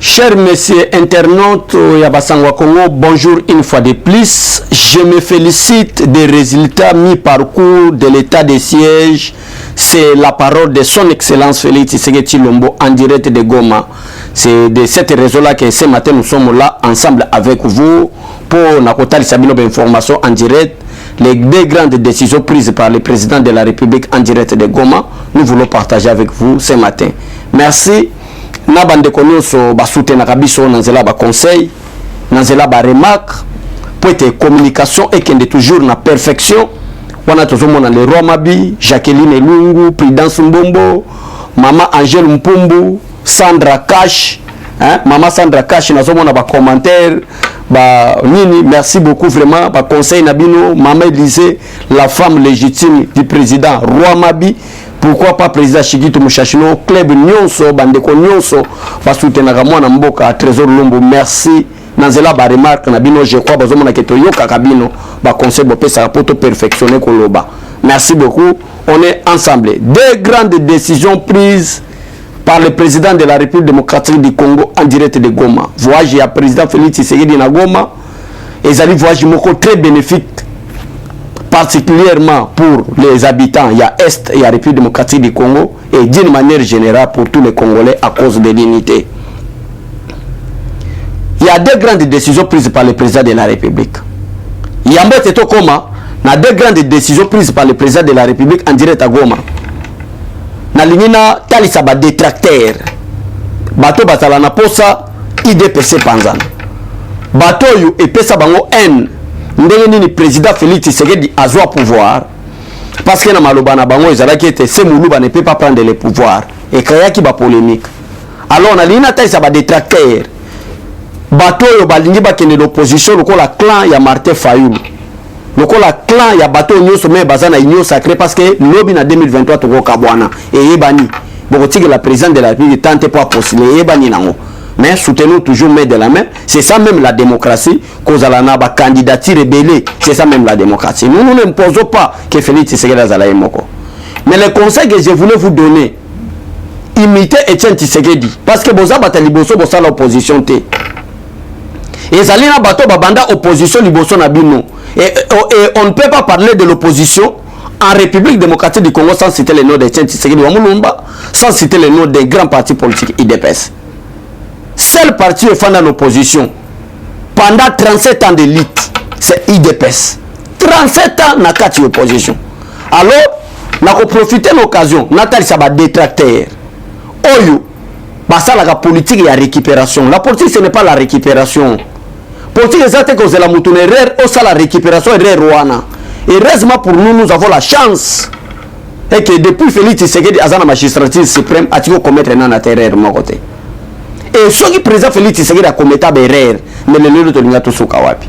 Chers messieurs internautes Yabasangwa Congo, bonjour une fois de plus. Je me félicite des résultats mi-parcours de l'état de siège. C'est la parole de son excellence Félix Tshisekedi Tshilombo en direct de Goma. C'est de cette raison-là que ce matin nous sommes là ensemble avec vous pour Nakotali Sabino d'information en direct. Les deux grandes décisions prises par le président de la République en direct de Goma, nous voulons partager avec vous ce matin. Merci. Na bande konyoso ba soutenaka biso na nzela ba conseil na nzela ba remarque pour être communication et kende toujours na perfection wana tozomona le roi Mabi, Jacqueline Lungu, Prudence Mbombo, Mama Angèle Mpumbu, Sandra Cash, hein? Mama Sandra Cash nazomona ba commentaire ba nini, merci beaucoup vraiment ba conseil nabino, Mama Élysée, la femme légitime du président roi Mabi. Pourquoi pas président Chikitu Mushashino, club Nyonso, Bandeko Nyonso, va soutenir Mwana Mboka, Trésor Lumbu, merci. Nanzela ba remarque nabino, je crois, bazomona keto yoka kabino, ba conseil bopé ça pour perfectionner koloba. Merci beaucoup. On est ensemble. Deux grandes décisions prises par le président de la République démocratique du Congo en direct de Goma. Voyage à président Félix Tshisekedi na Goma. Et ça voyage moko très bénéfique. Particulièrement pour les habitants, il y a Est et il y a République démocratique du Congo et d'une manière générale pour tous les Congolais à cause de l'unité. Il y a deux grandes décisions prises par le président de la République. Il y a deux grandes décisions prises par le président de la République en direct à Goma. Na lingina talisa ba détracteur. Bato batala na posa IDPC panzana. Bato yu epesa bango N. Ndenge nini président Félix Tshisekedi azwa pouvoir parce que na maloba na bango ezalaki ete se muluba ne peut pas prendre le pouvoir et kayaki ba polémique. Alors na lina taisa ba détracteur bato yo balingi ba kende l'opposition lokola clan ya Martin Fayulu lokola clan ya bato nyoso me bazana union sacrée parce que lobi na 2023 toko kabwana et yebani bokotiki la président de la République tente pour postuler yebani nango. Mais soutenons toujours main de la main. C'est ça même la démocratie. Cause à la candidature rebellée. C'est ça même la démocratie. Nous n'imposons pas que Félix Tshisekedi Azala Moko. Mais le conseil que je voulais vous donner, imitez Etienne Tshisekedi. Parce que Boza Bata Liboso Bosa l'opposition. Et Zalina Bato Babanda opposition Liboso Nabino. Et on ne peut pas parler de l'opposition en République démocratique du Congo sans citer le nom d'Etienne Tshisekedi Wamulumba, sans citer le nom des grands partis politiques IDPS. Seul parti est en opposition pendant 37 ans d'élite, c'est IDPS. 37 ans n'a qu'à opposition. Alors, nous avons profité de l'occasion, Nathalie Saba détracteur. Oyo, ça la politique et la récupération. La politique ce n'est pas la récupération. La politique c'est que c'est la moutonne erreur, ou ça la récupération erreur Rwanda. Et heureusement pour nous, nous avons la chance. Et que depuis Félix Tshisekedi Azana magistrature suprême a tiré commettre un erreur de mon côté. Et ceux qui président Félix Tshisekedi a commis des erreurs, mais le lieu de l'Union Sokawapi.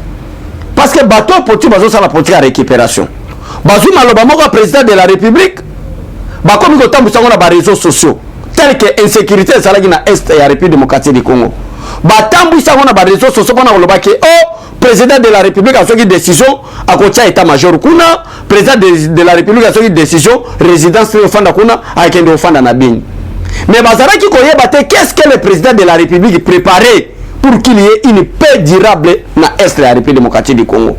Parce que bateau politique, c'est la politique à récupération. Bazou Malobamoko, président de la République, comme il y a des réseaux sociaux, tels que l'insécurité, c'est la Est et la République démocratique du Congo. Batambu, il y a des réseaux sociaux, président de la République a pris une décision à côté de l'état-major Kuna, président de la République a pris une décision, résidence au Fanda Kuna, avec un Fanda Nabin. Mais Bazara qui connaît, qu'est-ce que le président de la République préparait pour qu'il y ait une paix durable dans l'Est de la République démocratique du Congo.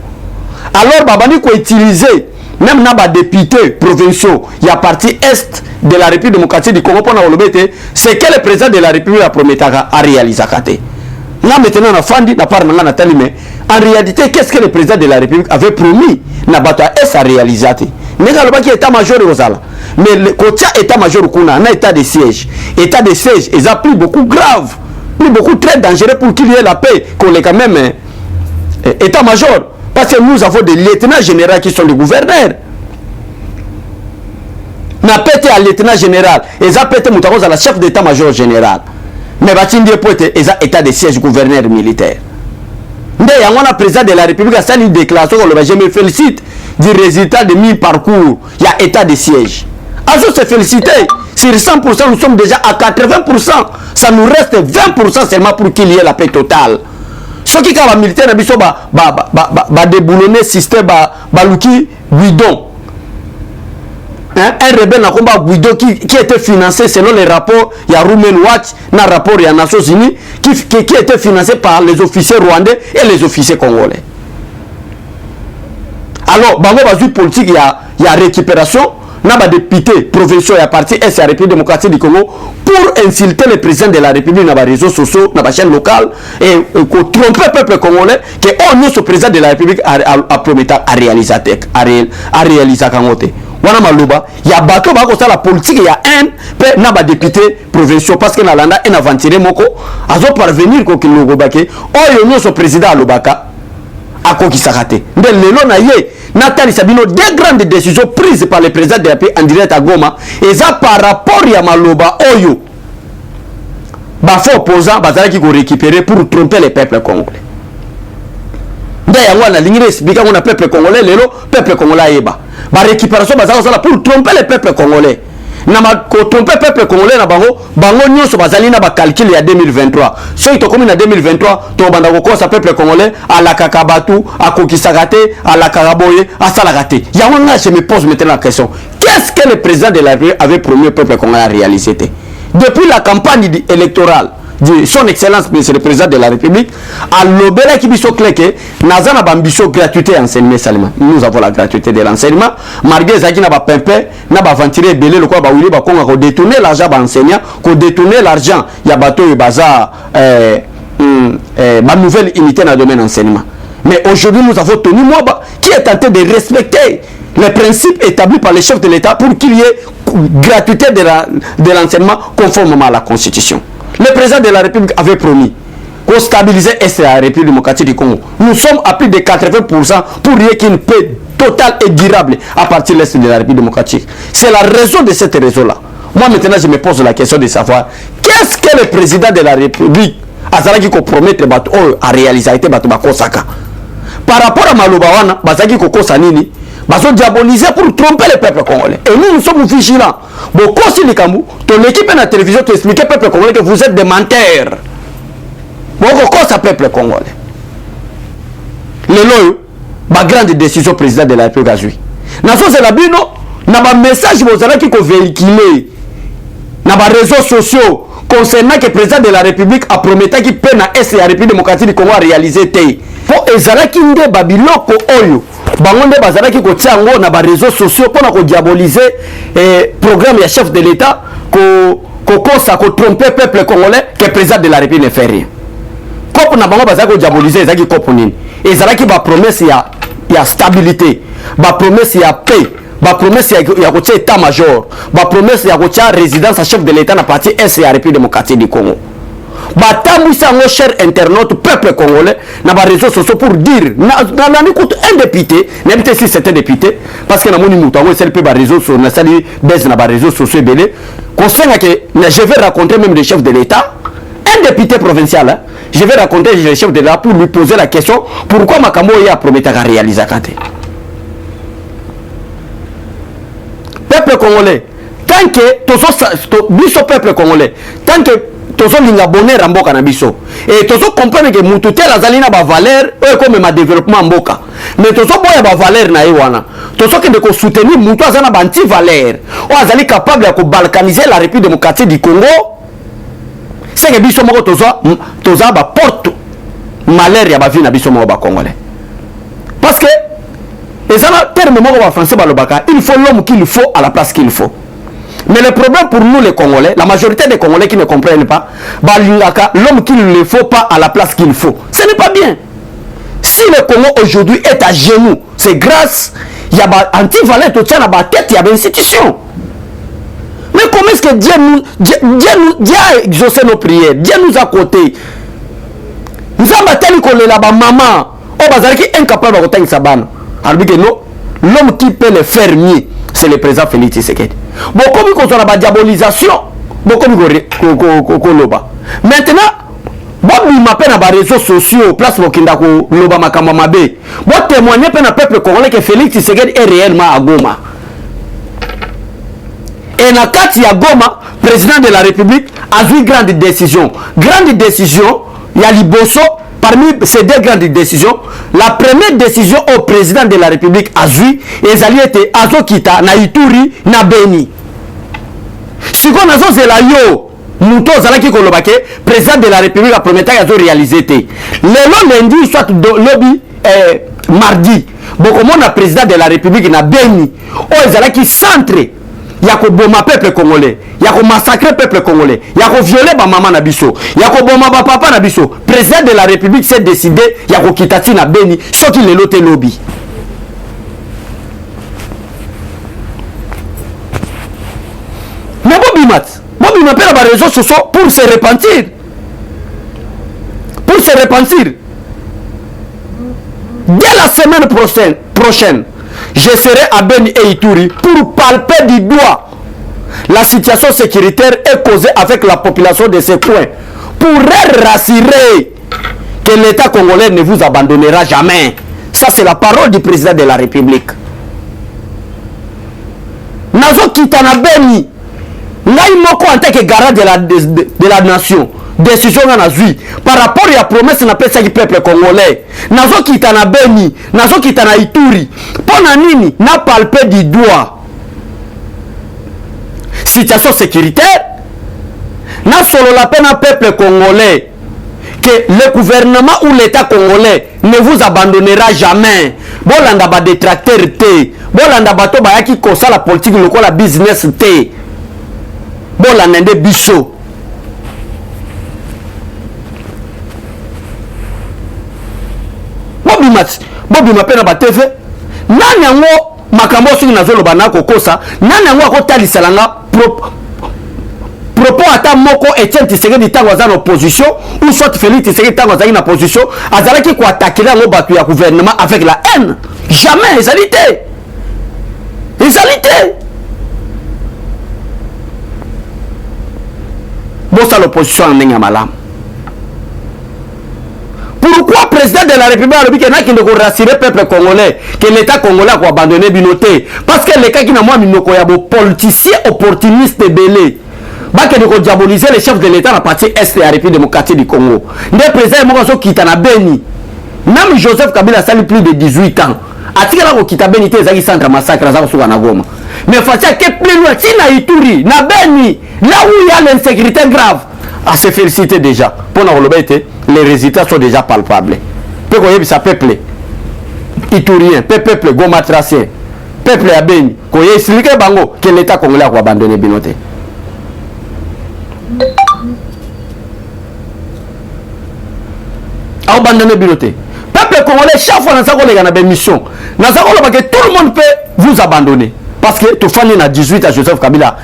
Alors, Babani a utilisé, même dans les députés provinciaux, il y a parti Est de la République démocratique du Congo pour nous c'est que le président de la République a promis à réaliser. Là maintenant, on a fandi, mais en réalité, qu'est-ce que le président de la République avait promis à Est à réaliser? Mais il état-major mais le côté état-major un état de siège. État de siège, ils ont plus beaucoup grave, plus beaucoup très dangereux pour qu'il y ait la paix, qu'on est quand même état-major. Parce que nous avons des lieutenants généraux qui sont des gouverneurs. N'a pété à lieutenant général, ils ont pété à la chef d'état-major général. Mais Batindi pour être état de siège gouverneur militaire. Mais il y a un président de la République qui a une déclaration, je me félicite du résultat de mi-parcours. Il y a état de siège. Alors se féliciter. Sur 100%, nous sommes déjà à 80%. Ça nous reste 20% seulement pour qu'il y ait la paix totale. Ce qui est militaire, va déboulonner le système, balouki, bidon. un rebelle na combat Guido qui était financé selon les rapports, il y a Women Watch, na rapport il y a Nations Unies, qui était financé par les officiers rwandais et les officiers congolais. Alors, bango bazui politique, il y a récupération, na ba député provinciaux et à partir est la République démocratique du Congo pour insulter le président de la République dans les réseaux sociaux, dans les chaînes locales et tromper le peuple congolais que nous, ce président de la République a promis à réaliser Kangote. Wana maluba, il y a bateau bako ça la politique, il y a un na ba député provinciaux parce que na landa un aventuré moko azo parvenir ko kiloko bake oyo nous ce président alobaka akoki sakate. Nde lelo na ye Nathalie Sabino, des grandes décisions prises par le président de la paix en direct à Goma, et ça par rapport à Maloba Oyo. Bafo opposant, bazala qui récupérer pour tromper les peuples congolais. D'ailleurs, on a ligne expliqué qu'on a peuple congolais, le peuple congolais eba. Ba récupération bazala pour tromper les peuples congolais. Nama ko tromper peuple congolais na bango nyonso bazali na ba calcul ya 2023. So ito comme na 2023 to banda ko kosa peuple congolais à la kakabatu, à kokisagate, à la karaboye, à salagate. Ya on je me pose maintenant la question. Qu'est-ce que le président de la République avait promis au peuple congolais à réaliser? Depuis la campagne électorale de son excellence monsieur le président de la République à l'obéla qui biso clé nazana bambiso gratuité enseignement seulement. Nous avons la gratuité de l'enseignement malgré ça qui n'a pas pimpé n'a pas ventilé belé le quoi ba wili ba konga ko détourner l'argent ba enseignant ko détourner l'argent ya bateau et bazar ma nouvelle unité dans le domaine enseignement. Mais aujourd'hui nous avons tenu Mwaba qui est tenté de respecter les principes établis par les chefs de l'État pour qu'il y ait gratuité de l'enseignement conformément à la Constitution. Le président de la République avait promis qu'on stabilisait la République démocratique du Congo. Nous sommes à plus de 80% pour qu'il y ait une paix totale et durable à partir de l'Est de la République démocratique. C'est la raison de cette raison-là. Moi maintenant je me pose la question de savoir qu'est-ce que le président de la République a promettre à réaliser par rapport à Malobawana, Bazaki Koko Sanini, Bazo diaboliser pour tromper le peuple congolais. Et nous sommes vigilants. Beaucoup si les Kamou, ton équipe à la télévision te explique au peuple congolais que vous êtes des menteurs. Beaucoup ça peuple congolais. Le loyo, ma grande décision président de la République a joué. Nazo Zelabino, n'a pas message qui ko véhiculé, n'a pas réseaux sociaux concernant que le président de la République a promis qu'il peut na la République démocratique du Congo à réaliser té. Pour ezalaki nde babiloko oyo bango nde bazalaki kotia yango na ba réseaux sociaux pour na diaboliser programme ya chef de l'État kokosa ko tromper peuple congolais que président de la République ne fait rien. Kopo na bango bazalaki diaboliser ezalaki kopo nini ezalaki ba promesse ya stabilité, ba promesse ya paix, ba promesse ya kotia état major, ba promesse ya kotia résidence à chef de l'État na partie est la République démocratique du Congo. Batamoussa mon cher internaute peuple congolais na ba réseaux sociaux pour dire na écoute un député n'habite si c'était député parce que na moni muto ngo c'est ba réseaux sociaux na sali baisse na ba réseaux sociaux belé conseille que je vais raconter même le chef de l'État un député provincial hein, je vais raconter le chef de l'État pour lui poser la question pourquoi Makambo a promis à réaliser Kate peuple congolais tant que biso peuple congolais tant que tozo linga bonheur en mboka na biso et tozo comprendre que mutu tel azali na ba valeur comme ma développement mboka mais tozo boya ba valeur na wana tozo que de ko soutenir mutu azana ba anti valeur o azali capable de balkaniser la République démocratique du Congo c'est que biso moko toza ba porte malheur ya ba vie na biso moko ba congolais parce que ezana terme moko ba français ba lobaka il faut l'homme qu'il faut à la place qu'il faut. Mais le problème pour nous les Congolais, la majorité des Congolais qui ne comprennent pas, l'homme qu'il ne faut pas à la place qu'il faut. Ce n'est pas bien. Si le Congo aujourd'hui est à genoux, c'est grâce il y a anti-valeur tout tient à la tête, il y a des institutions. Mais comment est-ce que Dieu a exaucé nos prières? Dieu nous a côté. Nous avons battu là-bas, maman. Oh, bazar qui est incapable de retenir sa banne. Alors, l'homme qui peut le faire mieux, c'est le président Félix Tshisekedi. Beaucoup qu'on soit la diabolisation, beaucoup qu'on loba. Maintenant, bon m'appelle à les réseaux sociaux, place Mokinda ko loba makamamabe. Bon témoigner pour le peuple congolais que Félix Tshisekedi est réellement à Goma. Et na kati ya Goma, président de la République a pris grande décision. Grande décision, il y a liboso parmi ces deux grandes décisions, la première décision au président de la République a vu ezali ete azokita na Ituri na Beni. Si on a zela yo muto zalaki koloba ke président de la République a prometté azo réaliser te. Lelo lundi soit lobby mardi. Bokomo na président de la République na Beni. O ezalaki centre ya ko boma peuple congolais, ya ko massacrer peuple congolais, ya ko violer ba maman na biso, ya ko boma ba papa na biso. Président de la République s'est décidé ya ko kitati na Beni soki lelo te lobby. Mais Bobby m'appelle à la réseau sociaux pour se repentir. Pour se repentir. Dès la semaine prochaine, je serai à Beni et Ituri pour palper du doigt la situation sécuritaire est causée avec la population de ces coins. Pour rassurer que l'État congolais ne vous abandonnera jamais. Ça, c'est la parole du président de la République. Nazo Kitana Beni. Naïmoko en tant que garant de la nation. Décision na zui par rapport à la promesse na pesa du peuple congolais. Nazo Kitana Beni, Nazo Kitana Ituri. Pona nini na palper du doigt. Situation sécuritaire. Na solo la peine à peuple congolais que le gouvernement ou l'État congolais ne vous abandonnera jamais. Bolanda ba détracteur te. Bolanda bato ba yaki kosa la politique loko la business te. Bolanda nde biso. Bobby m'appelle à TV. Nani yango makambo soki nazolo bana kokosa. Nani yango akotali salanga propos ata moko Etienne Tshisekedi tango aza en opposition ou soit Félix Tshisekedi tango aza en opposition azalaki ko attaquer ngo batu ya gouvernement avec la haine. Jamais ezalité. Ezalité. Bossa l'opposition en ndenge malam. Pourquoi le président de la République a dit qu'il faut rassurer le peuple congolais, que l'État congolais a abandonné Binoté? Parce que les cas qui n'ont pas de politiciens opportunistes belés, il faut diaboliser les chefs de l'État dans la partie Est de la République démocratique du Congo. Le président qui est à Beni, même Joseph Kabila a plus de 18 ans. Atikala ko kita Beni te ezaki centre massacre za ko na Goma. Mais fatia que plus loin si na Ituri, na Beni, là où il y a l'insécurité grave, à se féliciter déjà. Pour les résultats sont déjà palpables. Peu qu'on y a peuple iturien, peuple Goma tracé, peuple à Beni, qu'on y a expliqué bango que l'État congolais a abandonné Binoté. A abandonné Binoté. Peuple congolais, chaque fois dans sa mission, dans sa que tout le monde peut vous abandonner. Parce que tout le monde a 18 à Joseph Kabila.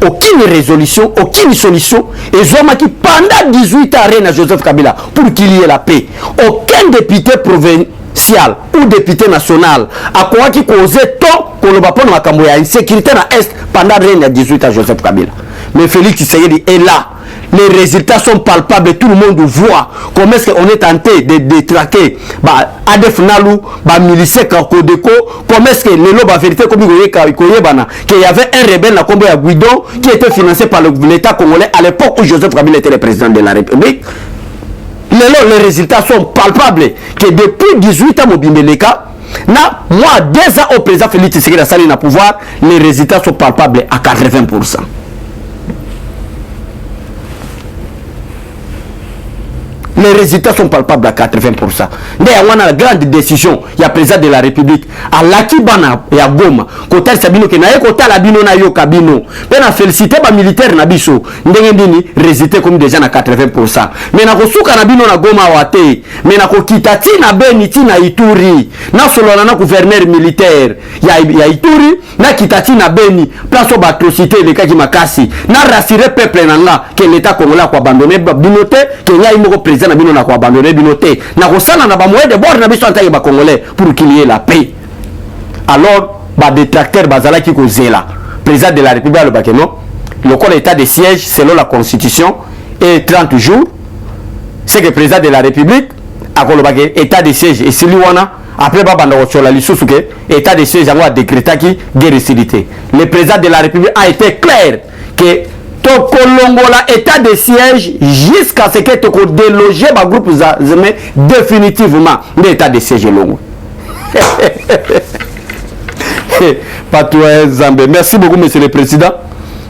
Aucune résolution, aucune solution. Et Zoma qui pendant 18 ans reine à Joseph Kabila pour qu'il y ait la paix. Aucun député provincial ou député national a quoi qui causait tant qu'on ne va pas dans la insécurité dans l'Est pendant reine à 18 ans Joseph Kabila. Mais Félix Tshisekedi est là. Les résultats sont palpables, tout le monde voit comment est-ce qu'on est tenté de détraquer Adef Nalou, Milice Kodeko, comment est-ce que les lobes à vérité comme qu'il y avait un rebelle à Combo à Guidon qui était financé par l'État congolais à l'époque où Joseph Kabila était le président de la République. Les résultats sont palpables que depuis 18 ans Mobimeleka, moi 2 ans au président Félix Tshisekedi Sali na pouvoir, les résultats sont palpables à 80%. Les résultats sont palpables à 80%. D'ailleurs, on a la grande décision. Il y a le président de la République. À l'Akibana et à Goma. Côté Sabino, qui n'a pas côté la Bino na yo Kabino. Mais on félicité les militaires na biso. Ndengeni résultat comme déjà à 80%. Mais na kosuka na Bino na Goma wate. Mais na kokitati na Beni ti na Ituri. Na solo na gouverneur militaire. Il y a Ituri. Na kitati na Beni. Place aux atrocités les cas qui makasi. Na rassurer peuple nanga que l'État congolais a abandonné Binoté. Que y a un président na bino na ko abandonner Binoté na ko sala na ba moyen de bord na biso antaki ba congolais pour qu'il y ait la paix. Alors ba détracteur bazala ki ko zela président de la République le bakeno le corps état de siège selon la constitution et 30 jours c'est que le président de la République a ko le baké état de siège et celui wana après ba banda ko la lisusu ke état de siège a décrété qui guerre civilité. Le président de la République a été clair que tokolongola état de siège jusqu'à ce que toko déloger ba groupe armé définitivement l'état de siège longo. Patois Zambé. Merci beaucoup, monsieur le président.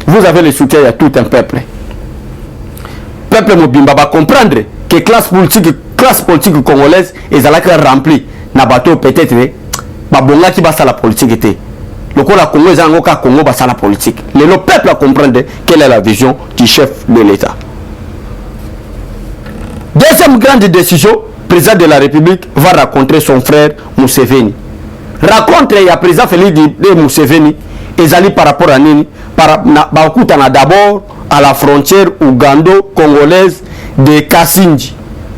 Vous avez le soutien de tout un peuple. Peuple Mobimba va comprendre que classe politique congolaise est remplie. Na bateau peut-être babonga qui va la politique était. Le Congo est un Congo va la politique. Le peuple a comprendre quelle est la vision du chef de l'État. Deuxième grande décision, le président de la République va rencontrer son frère Museveni. Raconte il y a président Félix de Museveni et allés par rapport à Nini d'abord à la frontière ougando-congolaise de Kassinji,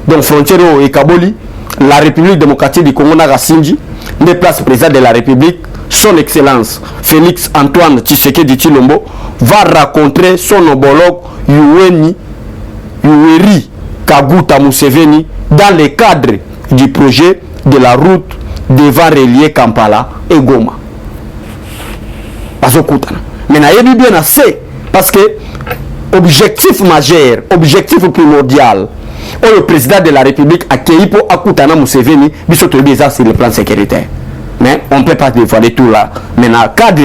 donc frontière au Ekaboli, la République démocratique du Congo na Kassinji, déplace président de la République, son excellence Félix Antoine Tshisekedi Tshilombo va rencontrer son homologue Yoweri Kaguta Museveni dans le cadre du projet de la route devant relier Kampala et Goma. Mais il bien assez parce que objectif majeur, objectif primordial, le président de la République a accueilli pour Akutana Museveni, sur le plan sécuritaire. Mais on ne peut pas dévoiler tout là. Mais dans le cadre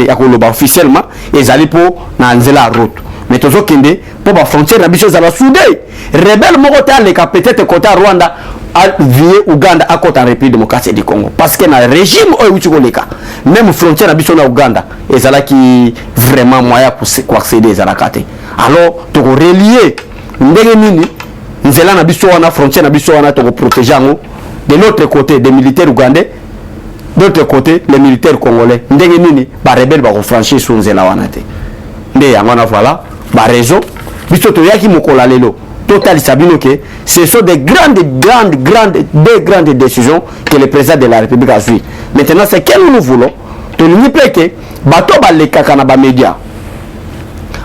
officiellement, ils allaient pour la route. Mais toujours pour la frontière, la bicho la soudée. Rebelle Mogotan, les peut-être côté Rwanda, via Ouganda, à côté de la République démocratique du Congo. Parce que dans le régime, même frontière, la bicho na Ouganda, ils allaient qui vraiment moyen pour accéder à la carte. Alors, tu relier, nous allons à la frontière, pour protéger de l'autre côté des militaires ougandais. D'autre côté, les militaires congolais, les rebelles vont franchir sur Nzela Wanate. Voilà, la raison, ce sont des grandes décisions que le président de la République a suivies. Maintenant, c'est que nous voulons, nous que bateau les kakana médias,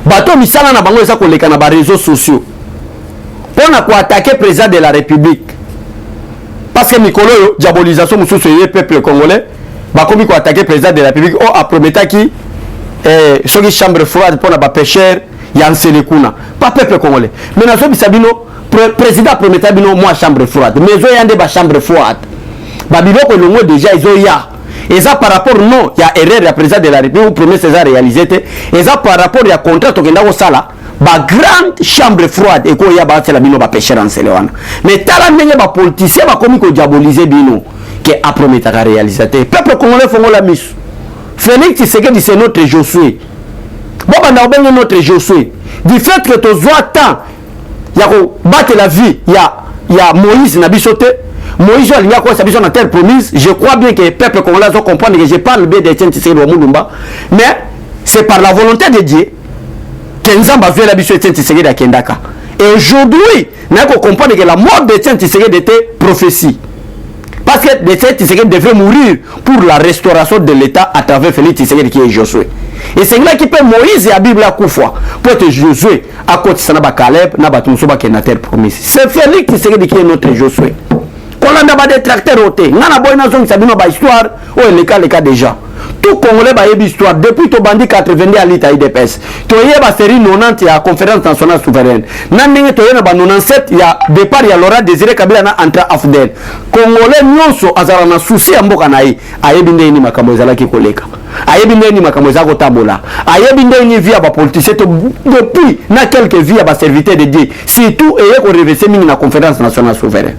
bateau misala na bango esa ko leka na ba réseaux sociaux, pour attaquer le président de la République. Parce que Mikolo, diabolisation, le peuple congolais, va comme attaquer le président de la République, a promis qui est chambre froide pour les pêcheurs, il y a un sélecuna. Pas peuple congolais. Mais dans ce cas, le président promet moi chambre froide. Mais il y a des chambres froides. Babylone, le déjà, ils ont ya. Et ça par rapport, non, il y a erreur du président de la République, promet César réalisé. Et ça par rapport, il y a contrat qui est dans le sala. Ba grande chambre froide et quoi y a bâti la bino ba pêcher en Séléwana. Mais tala nenye ba politicien ba komi ko diaboliser bino que a promis à réalisateur. Peuple congolais font la mise. Félix Tshisekedi c'est notre Josué. Bon banda obenye notre Josué. Du fait que to zoa temps ya ko battre la vie, il y a Moïse na bisoté. Moïse il y a quoi ça biso na terre promise. Je crois bien que peuple congolais doit comprendre que je parle bien de Tshisekedi wa Mulumba, mais c'est par la volonté de Dieu. Et aujourd'hui, nous comprenons que la mort de Tshisekedi était prophétie. Parce que Tshisekedi devait mourir pour la restauration de l'État à travers Félix Tshisekedi qui est Josué. Et c'est là qui peut Moïse et la Bible à Koufoua pour être Josué à côté de Kaleb, Nabatumsoba qui est la terre promise. C'est Félix Tshisekedi qui est notre Josué. Quand on a des tracteurs ôtés, on a une histoire où il est le cas déjà. Tout Congolais a une histoire. Depuis que bandit 90 à l'État IDPS, tu as une série 90, il y a la conférence nationale souveraine. Tu as 97, il y a départ, il y a Laurent Désiré Kabila entre Afdel. Congolais, nous avons un souci à Mbokanaï. Ayebinde ni makamozala ki koleka. Ayebinde ni makamozala tambola. Ayebinde ni via ba politicien depuis na quelques vies à serviteur de Dieu. Surtout et qu'on révèle mini na conférence nationale souveraine.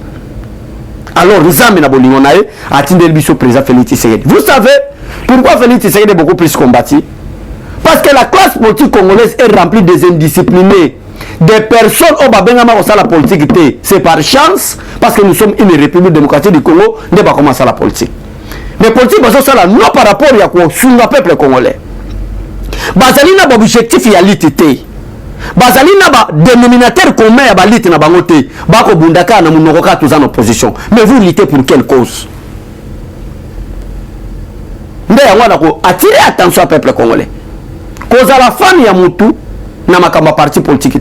Alors nous avons bolingonaï atteindre le biso président Félix Tshisekedi. Vous savez pourquoi Félix Tshisekedi est beaucoup plus combattu? Parce que la classe politique congolaise est remplie des indisciplinés, des personnes au Babengama au la politique. C'est par chance, parce que nous sommes une république démocratique du Congo, ne pas commencer la politique. Mais politique, ça là, non par rapport à quoi sur le peuple congolais. Bazali n'a pas objectif, il y a l'ITT. Bazali n'a pas dénominateur commun, il y a l'IT n'a pas noté. Bako Bundaka n'a pas tous en opposition. Mais vous luttez pour quelle cause? Attirer attention au peuple congolais. Cause à la femme, il y a Moutou, n'a pas parti politique.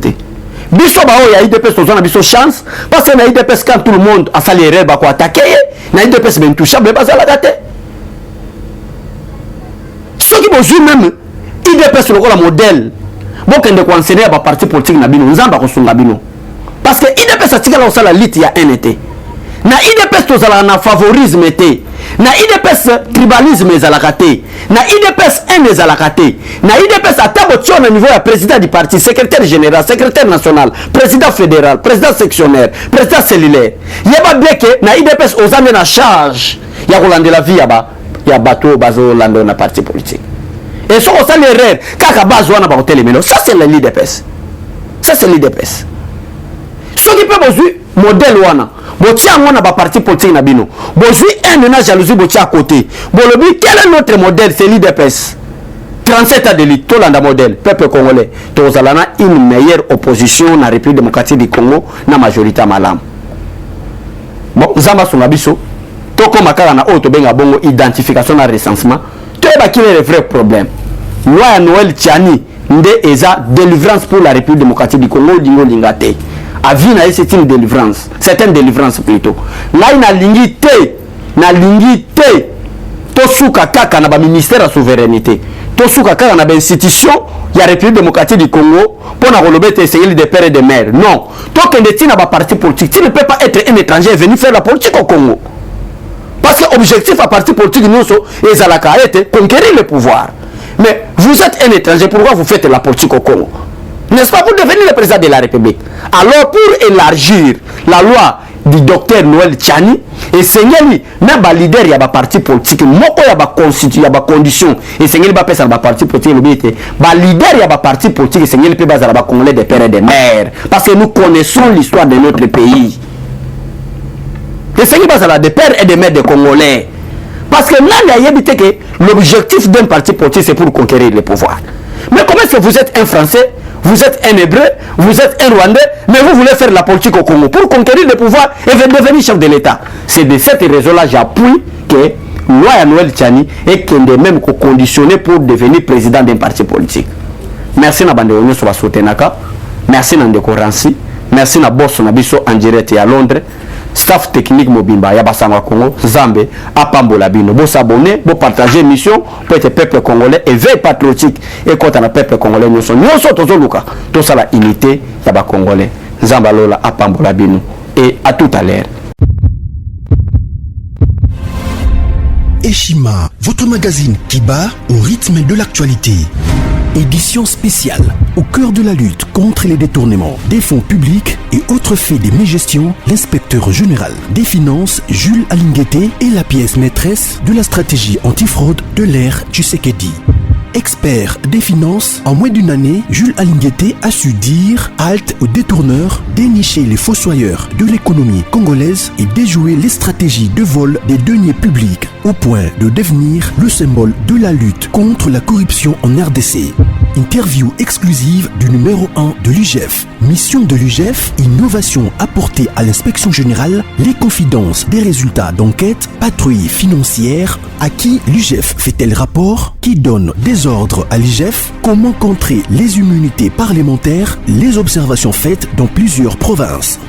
Biso bao ya IDPS tozana biso chance parce que na IDPS quand tout le monde a sali erreur ba ko attaquer na IDPS ben touchable ba sala gâté. Ce qui bonjour même IDPS le modèle bokende ko enseigner ba parti politique na bino nzamba ko sunga bino parce que IDPS atikala osala lit ya NT na IDPS tozala na favorisme te na IDPS tribalisme ezalaka te na IDPS haine ezalaka te na IDPS atabo tio na niveau ya président du parti, secrétaire général, secrétaire national, président fédéral, président sectionnaire, président cellulaire yeba bleke na IDPS ozambe na charge ya kolandela vie ya bato bazo lando na parti politique et so osali erreur kaka bazo wana ba hotelemelo ça c'est l'IDPS, ça c'est l'IDPS. Ce qui peut bozui modèle wana botia ngona ba parti politique na bino bozui un na jalousie botia à côté bolobi quel est notre modèle, c'est l'IDPS 37 ans de lutte tolanda modèle peuple congolais tozalana une meilleure opposition na République démocratique du Congo na majorité malam bon zamba songa biso toko makala na auto benga bongo identification na recensement to ba qui est le vrai problème loi ya Noël Tiani nde eza délivrance pour la République démocratique du Congo dingo lingate avina c'est une délivrance, c'est une délivrance plutôt là il a lingité to suka kaka na ba ministère de souveraineté to suka kaka na ba institution ya République démocratique du Congo pour na relobete essayer de père et de mère non to kende tina ba parti politique tu ne peux pas être un étranger venu faire la politique au Congo parce que objectif à parti politique nous et ezalaka été conquérir le pouvoir mais vous êtes un étranger pourquoi vous faites la politique au Congo? N'est-ce pas pour devenir le président de la République? Alors pour élargir la loi du docteur Noël Tiani et Seigneli même ba leader ya ba parti politique moko ya ba constitution ya ba condition et Seigneli ba pesa ba parti politique le bité ba leader ya ba parti politique Seigneli pe bazala ba congolais de père et de mère parce que nous connaissons l'histoire de notre pays. Et Seigneli bazala de père et de mère de congolais parce que là il y a évité que l'objectif d'un parti politique c'est pour conquérir le pouvoir. Mais comment est-ce que vous êtes un Français, vous êtes un Hébreu, vous êtes un Rwandais, mais vous voulez faire la politique au Congo pour conquérir le pouvoir et devenir chef de l'État? C'est de cette raison-là j'appuie que loi à Noël Tiani est qu'un des mêmes conditionné pour devenir président d'un parti politique. Merci na bande onyo soba sotenaka, merci na ndeko Ransi, merci na boss na biso en direct à Londres. Staff technique mobimba ya basanga Congo Zambé apambola bino bo s'abonner bo partager mission pour être peuple congolais et veille patriotique et contre le peuple congolais nous sommes tozo luka to sala unité ya ba congolais Zamba lola apambola bino et à tout à l'heure. Eshima, votre magazine qui bat au rythme de l'actualité. Édition spéciale au cœur de la lutte contre les détournements des fonds publics et autres faits de mégestion, l'inspecteur général des finances Jules Alinguete est la pièce maîtresse de la stratégie antifraude de l'ère Tshisekedi. Expert des finances, en moins d'une année, Jules Alinguete a su dire halte aux détourneurs, dénicher les fossoyeurs de l'économie congolaise et déjouer les stratégies de vol des deniers publics au point de devenir le symbole de la lutte contre la corruption en RDC. Interview exclusive du numéro 1 de l'UGF. Mission de l'UGF, innovation apportée à l'inspection générale, les confidences des résultats d'enquête, patrouille financière, à qui l'UGF fait-elle rapport, qui donne des ordres à l'IGF, comment contrer les immunités parlementaires, les observations faites dans plusieurs provinces.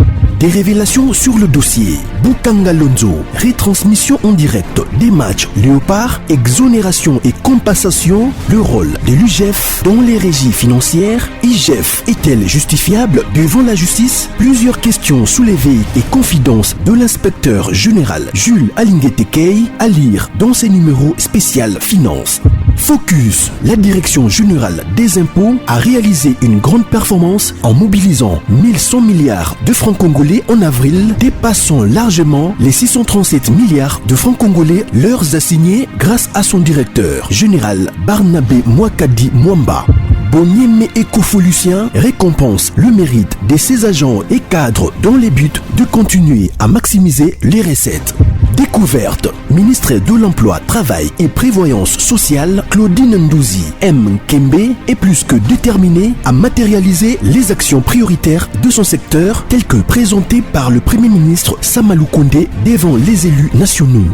Des révélations sur le dossier Bukanga Lonzo, retransmission en direct des matchs Léopard, exonération et compensation, le rôle de l'UGF dans les régies financières, IGF est-elle justifiable devant la justice? Plusieurs questions soulevées et confidences de l'inspecteur général Jules Alinguete Kei à lire dans ses numéros spécial Finance. Focus, la direction générale des impôts a réalisé une grande performance en mobilisant 1100 milliards de francs congolais en avril, dépassant largement les 637 milliards de francs congolais leurs assignés grâce à son directeur général Barnabé Mwakadi Mwamba. Bonieme Ecofolucien récompense le mérite de ses agents et cadres dans les buts de continuer à maximiser les recettes. Découverte, ministre de l'Emploi, Travail et Prévoyance Sociale, Claudine Ndouzi M. Kembe est plus que déterminée à matérialiser les actions prioritaires de son secteur telles que présentées par le Premier ministre Samalou Kondé devant les élus nationaux.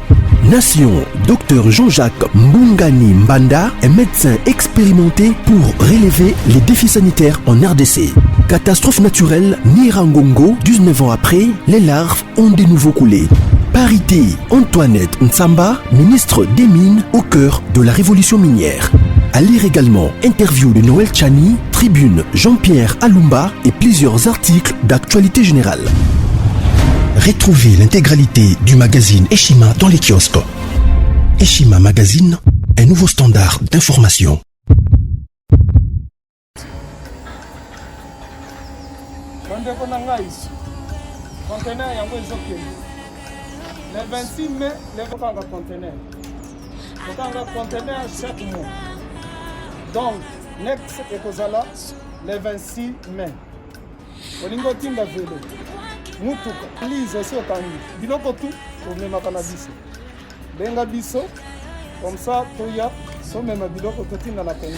Nation, Dr Jean-Jacques Mbungani Mbanda est médecin expérimenté pour relever les défis sanitaires en RDC. Catastrophe naturelle, Nirangongo, 19 ans après, les larves ont de nouveau coulé. Parité, Antoinette Nsamba, ministre des Mines au cœur de la révolution minière. À lire également interview de Noël Tchani, Tribune Jean-Pierre Alumba et plusieurs articles d'actualité générale. Retrouvez l'intégralité du magazine Eshima dans les kiosques. Eshima Magazine, un nouveau standard d'information. Le 26 mai, les conteneurs. Conteneur chaque mois. Donc, next ekozala le 26 mai. Olingo tinda velo. Mutuka, lise so tangi. Biloko tout pour mema cannabis. Benga biso comme ça toya so mema biloko to tinda la Congo.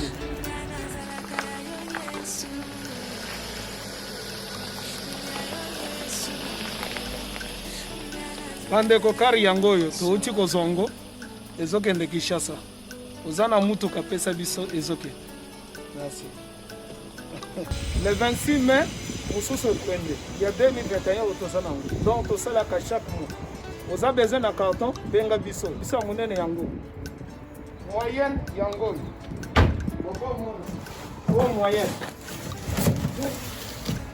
Bandeko kari yangoyo touti kozongo ezokende Kinshasa. Ozana mutuka pesa biso ezoke. Merci. Le 26 mai, nous sommes prendés. Il y a 2021 au Tosana. Donc, Tosala chaque mois. Vous avez besoin d'un carton, benga biso. Biso amunene yango. Moyenne yango. Bon moyenne.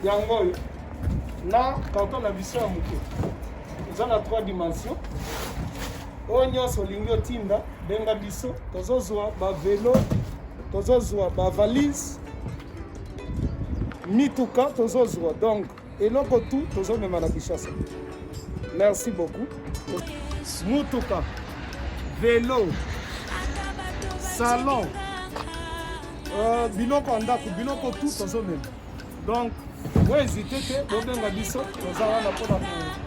Yango. Là, carton la biso amuke. Vous avez 3 dimensions. Onyo solingo tinda, benga biso. Tozozwa ba vélo, tozozwa ba valise. Mituka tozozwa. Donc, eloko tout tozomema na Kinshasa. Merci beaucoup. Mutuka, vélo, salon, biloko andako, biloko tout tozomema. Donc, vous hésitez que vous benga biso, tozala na pona.